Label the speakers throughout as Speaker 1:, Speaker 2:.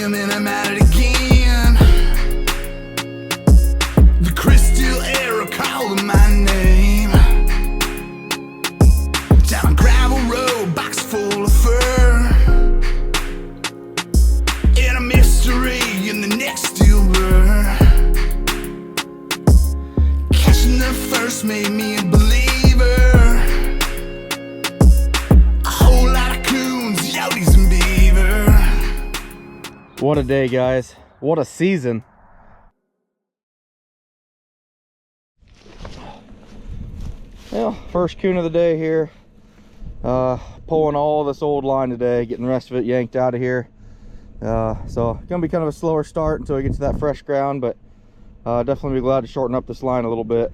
Speaker 1: him and I'm at it again. The crystal arrow calling my name. Down a gravel road, box full of fur, and a mystery in the next steel burr. Catching the first made me a believer. A whole lot of coons, yotes, and beaver.
Speaker 2: What a day, guys. What a season. Well, first coon of the day here. Pulling all this old line today, getting the rest of it yanked out of here. So gonna be kind of a slower start until we get to that fresh ground, but definitely be glad to shorten up this line a little bit.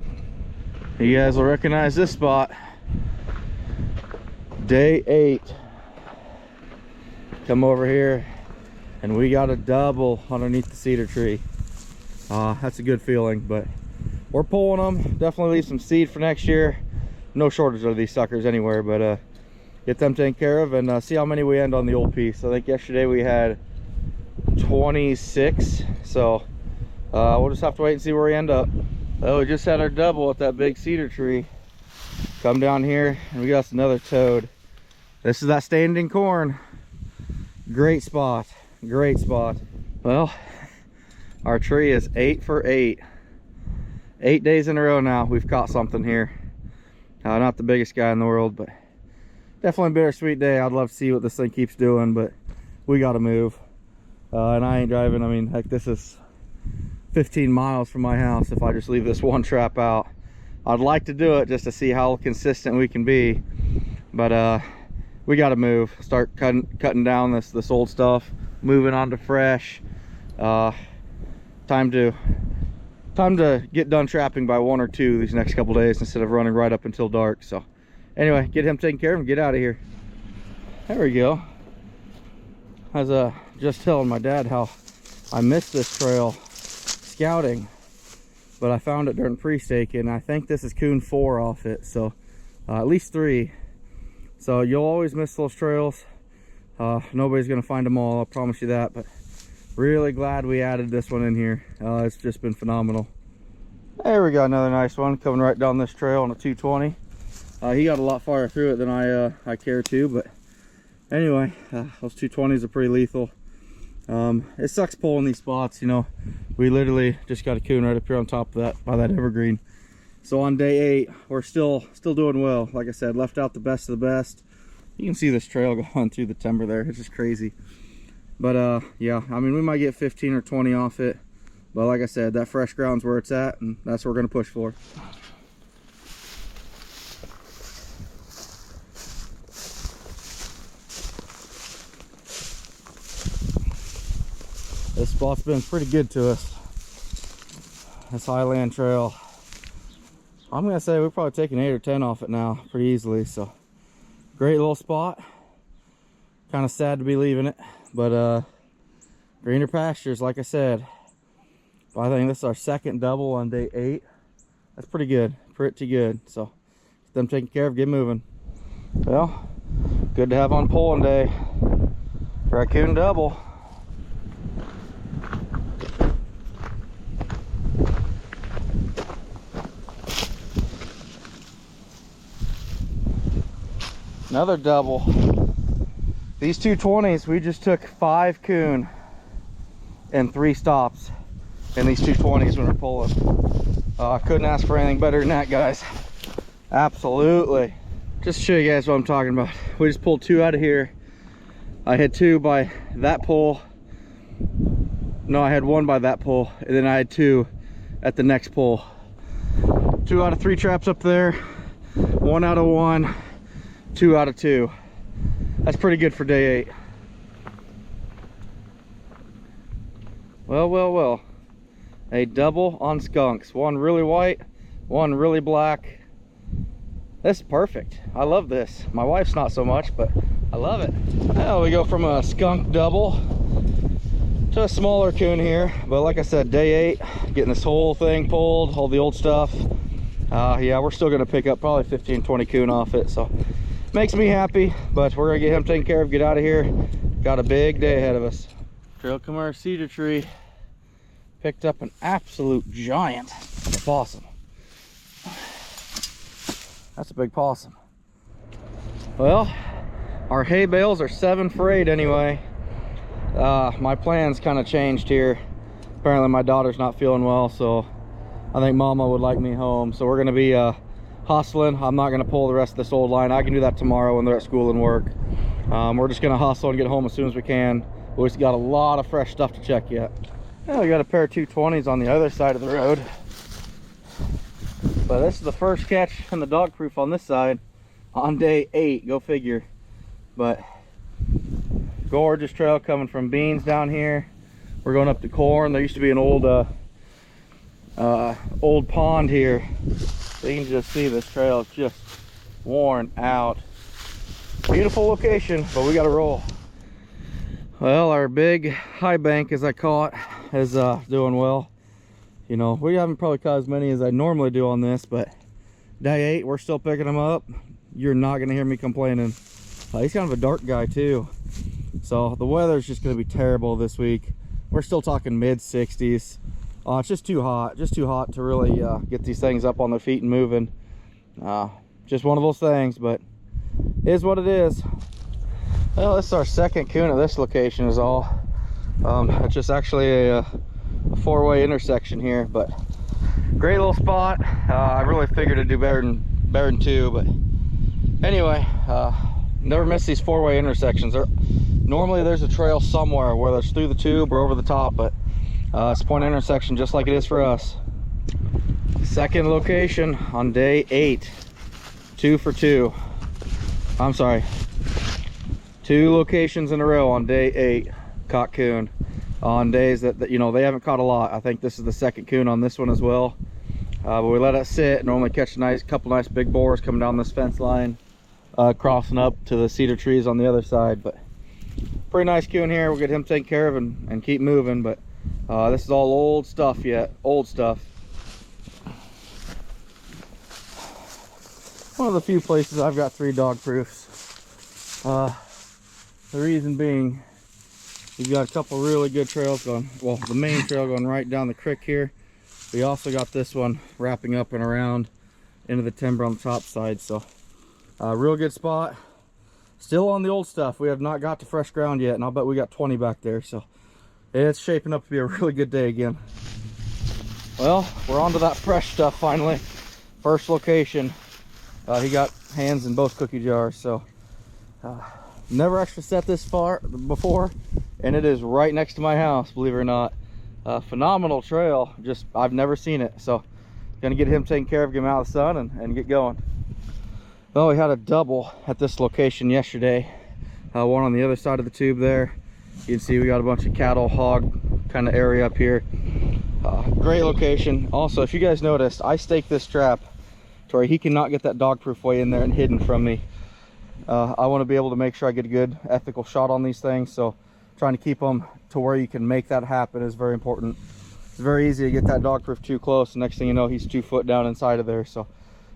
Speaker 2: You guys will recognize this spot. Day 8. Come over here and we got a double underneath the cedar tree. That's a good feeling, but we're pulling them. Definitely leave some seed for next year. No shortage of these suckers anywhere, but get them taken care of and see how many we end on the old piece. I think yesterday we had 26, so we'll just have to wait and see where we end up. Well, we just had our double at that big cedar tree. Come down here and we got us another toad. This is that standing corn. Great spot, great spot. Well, our tree is 8 for 8. 8 days in a row now we've caught something here. Not the biggest guy in the world, but definitely a bittersweet day. I'd love to see what this thing keeps doing, but we gotta move. And I ain't driving. I mean, heck, this is 15 miles from my house if I just leave this one trap out. I'd like to do it just to see how consistent we can be, but we gotta move. Start cutting down this old stuff, moving on to fresh. Time to get done trapping by 1 or 2 these next couple days instead of running right up until dark. So anyway, get him taken care of and get out of here. There we go. I was just telling my dad how I missed this trail scouting, but I found it during pre-staking. I think this is coon 4 off it, so at least 3. So you'll always miss those trails. Nobody's gonna find them all, I promise you that, but really glad we added this one in here. It's just been phenomenal. There we go, another nice one coming right down this trail on a 220. He got a lot farther through it than I care to, but anyway, those 220s are pretty lethal. It sucks pulling these spots, you know. We literally just got a coon right up here on top of that by that evergreen. So on day 8, we're still doing well. Like I said, left out the best of the best. You can see this trail going through the timber there. It's just crazy. But yeah, I mean, we might get 15 or 20 off it, but like I said, that fresh ground's where it's at, and that's what we're gonna push for. This spot's been pretty good to us. This highland trail, I'm gonna say we're probably taking 8 or 10 off it now pretty easily. So great little spot. Kind of sad to be leaving it, but greener pastures, like I said. But I think this is our second double on day 8. That's pretty good, pretty good. So get them taken care of, get moving. Well, good to have on pulling day. Raccoon double. Another double. These 220s, we just took 5 coon and 3 stops in these 220s when we're pulling. I couldn't ask for anything better than that, guys. Absolutely. Just to show you guys what I'm talking about. We just pulled 2 out of here. I had 2 by that pole. No, I had 1 by that pole, and then I had 2 at the next pole. 2 out of 3 traps up there. 1 out of 1. 2 out of 2. That's pretty good for day 8. Well, a double on skunks. 1 really white, 1 really black. This is perfect. I love this. My wife's not so much, but I love it. Well, we go from a skunk double to a smaller coon here, but like I said, day 8, getting this whole thing pulled, all the old stuff. Yeah, we're still gonna pick up probably 15-20 coon off it, so makes me happy. But we're gonna get him taken care of, get out of here. Got a big day ahead of us. Trail come cedar tree. Picked up an absolute giant possum. That's a big possum. Well, our hay bales are 7 for 8 anyway. My plans kind of changed here. Apparently my daughter's not feeling well, so I think Mama would like me home. So we're gonna be hustling. I'm not gonna pull the rest of this old line. I can do that tomorrow when they're at school and work. We're just gonna hustle and get home as soon as we can. We just got a lot of fresh stuff to check yet. Yeah, we got a pair of 220s on the other side of the road. But this is the first catch in the dog proof on this side on day 8, go figure. But gorgeous trail coming from beans down here. We're going up to corn. There used to be an old pond here. So you can just see this trail is just worn out. Beautiful location, but we got to roll. Well, our big high bank, as I call it, is doing well. You know, we haven't probably caught as many as I normally do on this, but day 8, we're still picking them up. You're not gonna hear me complaining. He's kind of a dark guy too, so the weather's just gonna be terrible this week. We're still talking mid 60s. It's just too hot to really get these things up on their feet and moving. Just one of those things, but it is what it is. Well, this is our second coon at this location is all. It's just actually a 4-way intersection here, but great little spot. I really figured it'd do better than 2, but anyway, never miss these 4-way intersections. Normally there's a trail somewhere, whether it's through the tube or over the top, but it's a point intersection just like it is for us. Second location on day 8, 2 for 2. I'm sorry, 2 locations in a row on day 8 caught coon on days that you know they haven't caught a lot. I think this is the second coon on this one as well, but we let it sit. Normally catch a couple nice big boars coming down this fence line, crossing up to the cedar trees on the other side. But pretty nice coon here. We'll get him taken care of and keep moving. But this is all old stuff yet, old stuff. One of the few places I've got 3 dog proofs. The reason being, we've got a couple really good trails going. Well, the main trail going right down the creek here. We also got this one wrapping up and around into the timber on the top side. So real good spot. Still on the old stuff. We have not got to fresh ground yet, and I'll bet we got 20 back there. So it's shaping up to be a really good day again. Well, we're on to that fresh stuff finally. First location. He got hands in both cookie jars. So never actually set this far before, and it is right next to my house, believe it or not. Phenomenal trail, just I've never seen it. So gonna get him taken care of, get him out of the sun and get going. Well, we had a double at this location yesterday, one on the other side of the tube there. You can see we got a bunch of cattle, hog kind of area up here. Great location. Also, if you guys noticed, I staked this trap to where he cannot get that dog proof way in there and hidden from me. I want to be able to make sure I get a good ethical shot on these things, so trying to keep them to where you can make that happen is very important. It's very easy to get that dog proof too close, and next thing you know, he's 2 foot down inside of there. So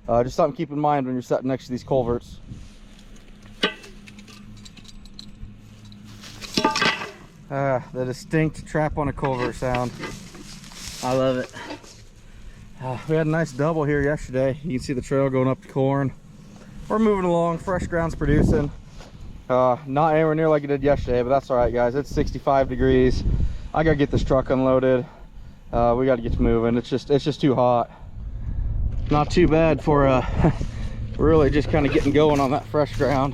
Speaker 2: just something to keep in mind when you're sitting next to these culverts. The distinct trap on a culvert sound. I love it. We had a nice double here yesterday. You can see the trail going up to corn. We're moving along, fresh ground's producing. Not anywhere near like it did yesterday, but that's all right, guys. It's 65 degrees. I gotta get this truck unloaded. We gotta get to moving. It's just too hot. Not too bad for really just kind of getting going on that fresh ground.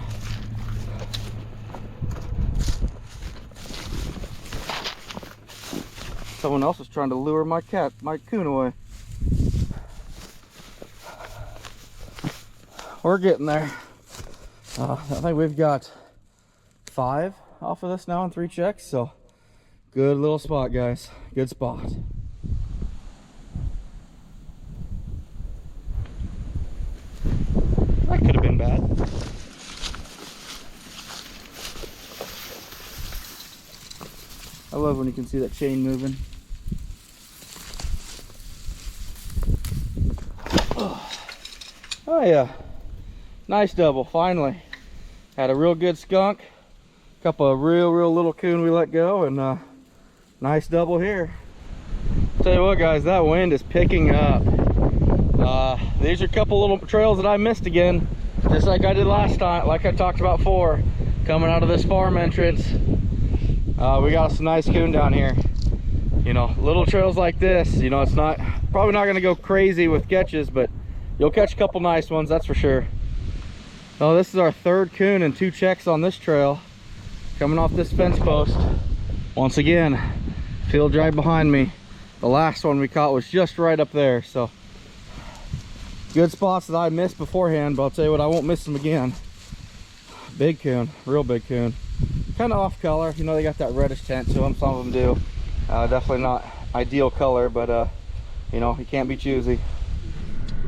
Speaker 2: Someone else was trying to lure my coon away. We're getting there. I think we've got 5 off of this now in 3 checks, so good little spot, guys. Good spot. That could have been bad. I love when you can see that chain moving. Oh yeah, nice double, finally. Had a real good skunk, a couple of real little coon we let go, and Nice double here. Tell you what, guys, that wind is picking up. These are a couple little trails that I missed again, just like I did last time, like I talked about before, coming out of this farm entrance. We got some nice coon down here. You know, little trails like this, you know, it's probably not going to go crazy with catches, but you'll catch a couple nice ones, that's for sure. Oh, this is our third coon and 2 checks on this trail, coming off this fence post. Once again, field drive behind me. The last one we caught was just right up there, so good spots that I missed beforehand, but I'll tell you what, I won't miss them again. Big coon, real big coon. Kind of off color, you know, they got that reddish tint to them, some of them do. Definitely not ideal color, but you know, you can't be choosy.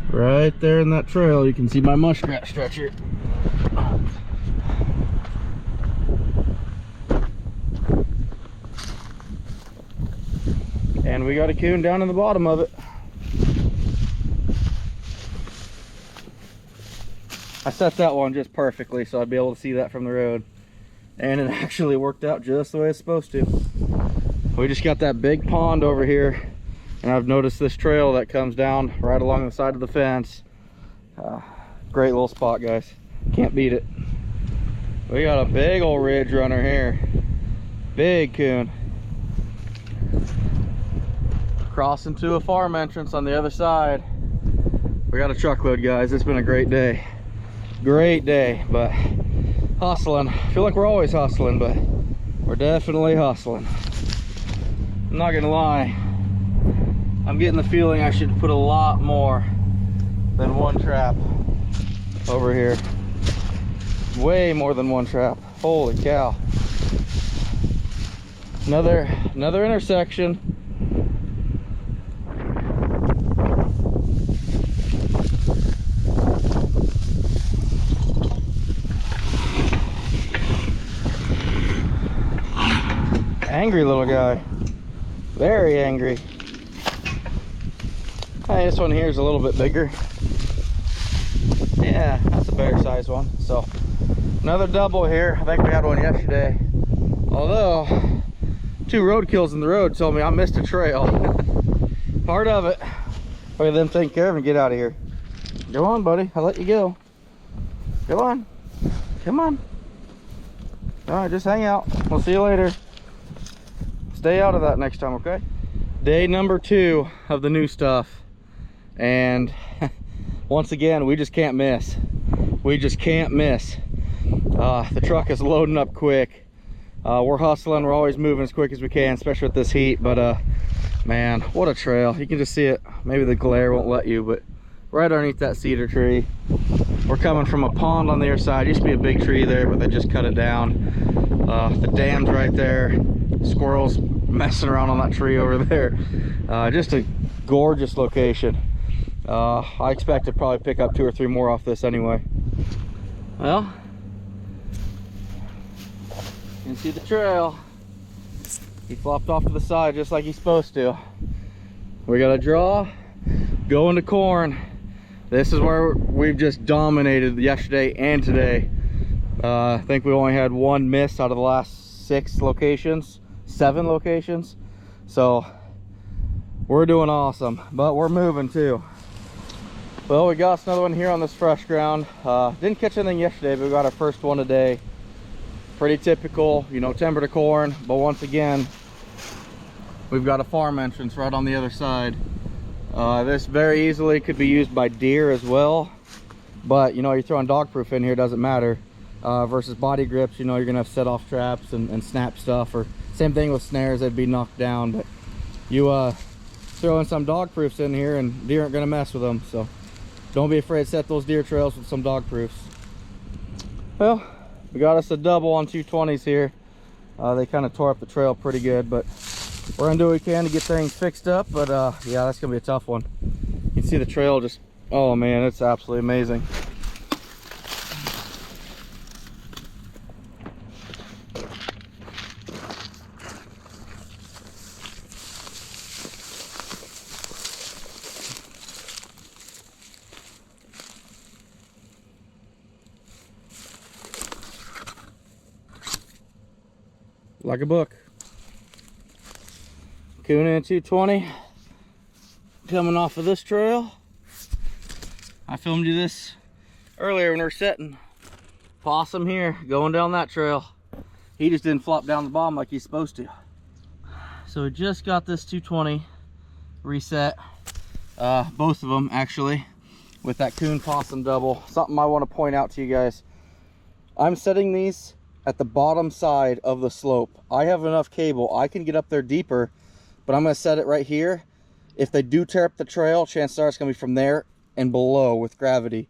Speaker 2: Right there in that trail, you can see my muskrat stretcher. And we got a coon down in the bottom of it. I set that one just perfectly so I'd be able to see that from the road. And it actually worked out just the way it's supposed to. We just got that big pond over here. And I've noticed this trail that comes down right along the side of the fence. Great little spot, guys. Can't beat it. We got a big old ridge runner here. Big coon. Crossing to a farm entrance on the other side. We got a truckload, guys. It's been a great day. Great day, but hustling. I feel like we're always hustling, but we're definitely hustling. I'm not gonna lie, I'm getting the feeling I should put a lot more than 1 trap over here. Way more than 1 trap. Holy cow. Another intersection. Angry little guy, very angry. Hey, this one here is a little bit bigger. Yeah, that's a better size one. So another double here. I think we had one yesterday, although 2 roadkills in the road told me I missed a trail. Part of it. Look at them taking care of him. Get out of here. Go on, buddy, I'll let you go. Go on, come on. All right, just hang out, we'll see you later. Stay out of that next time, okay? Day number 2 of the new stuff, and once again, we just can't miss. We just can't miss. The truck is loading up quick. We're hustling. We're always moving as quick as we can, especially with this heat. But man, what a trail. You can just see it. Maybe the glare won't let you, but right underneath that cedar tree. We're coming from a pond on the other side. Used to be a big tree there, but they just cut it down. The dam's right there. Squirrels messing around on that tree over there. Just a gorgeous location. I expect to probably pick up 2 or 3 more off this anyway. Well, you can see the trail. He flopped off to the side just like he's supposed to. We got a draw, go into corn. This is where we've just dominated yesterday and today. I think we only had 1 miss out of the last 7 locations. So we're doing awesome, but we're moving too. Well, we got another one here on this fresh ground. Didn't catch anything yesterday, but we got our first one today. Pretty typical, you know, timber to corn, but once again, we've got a farm entrance right on the other side. This very easily could be used by deer as well, but you know, you're throwing dog proof in here, doesn't matter. Versus body grips, you know, you're gonna have set off traps and snap stuff, or same thing with snares, they'd be knocked down. But you throw in some dog proofs in here and deer aren't gonna mess with them, so don't be afraid to set those deer trails with some dog proofs. Well, we got us a double on 220s here. They kind of tore up the trail pretty good, but we're gonna do what we can to get things fixed up. But yeah, that's gonna be a tough one. You can see the trail just, oh man, it's absolutely amazing. Like a book. coon in a 220 coming off of this trail. I filmed you this earlier when we were setting. Possum here going down that trail. He just didn't flop down the bottom like he's supposed to. So we just got this 220 reset, both of them actually, with that coon possum double. Something I want to point out to you guys, I'm setting these at the bottom side of the slope. I have enough cable, I can get up there deeper, but I'm going to set it right here. If they do tear up the trail, chances are it's going to be from there and below with gravity.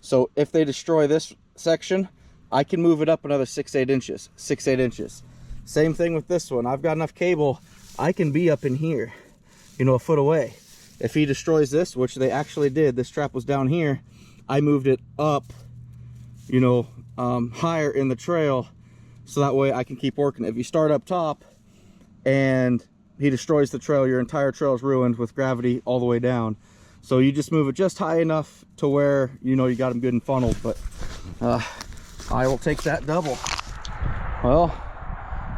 Speaker 2: So if they destroy this section, I can move it up another 6-8 inches. Same thing with this one. I've got enough cable, I can be up in here, you know, a foot away. If he destroys this, which they actually did, this trap was down here, I moved it up, you know, higher in the trail, so that way I can keep working. If you start up top and he destroys the trail, your entire trail is ruined with gravity all the way down. So you just move it just high enough to where, you know, you got them good and funneled. But I will take that double. Well,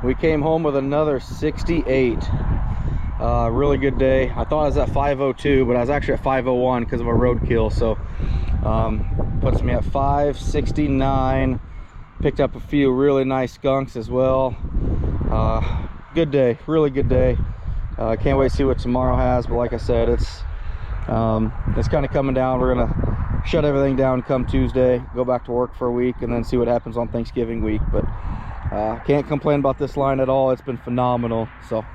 Speaker 2: we came home with another 68. Really good day. I thought I was at 502, but I was actually at 501 because of a roadkill. So puts me at 569. Picked up a few really nice skunks as well. Good day, really good day. Can't wait to see what tomorrow has, but like I said, it's kind of coming down. We're gonna shut everything down come Tuesday, go back to work for a week, and then see what happens on Thanksgiving week. But can't complain about this line at all. It's been phenomenal. So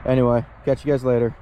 Speaker 2: anyway, catch you guys later.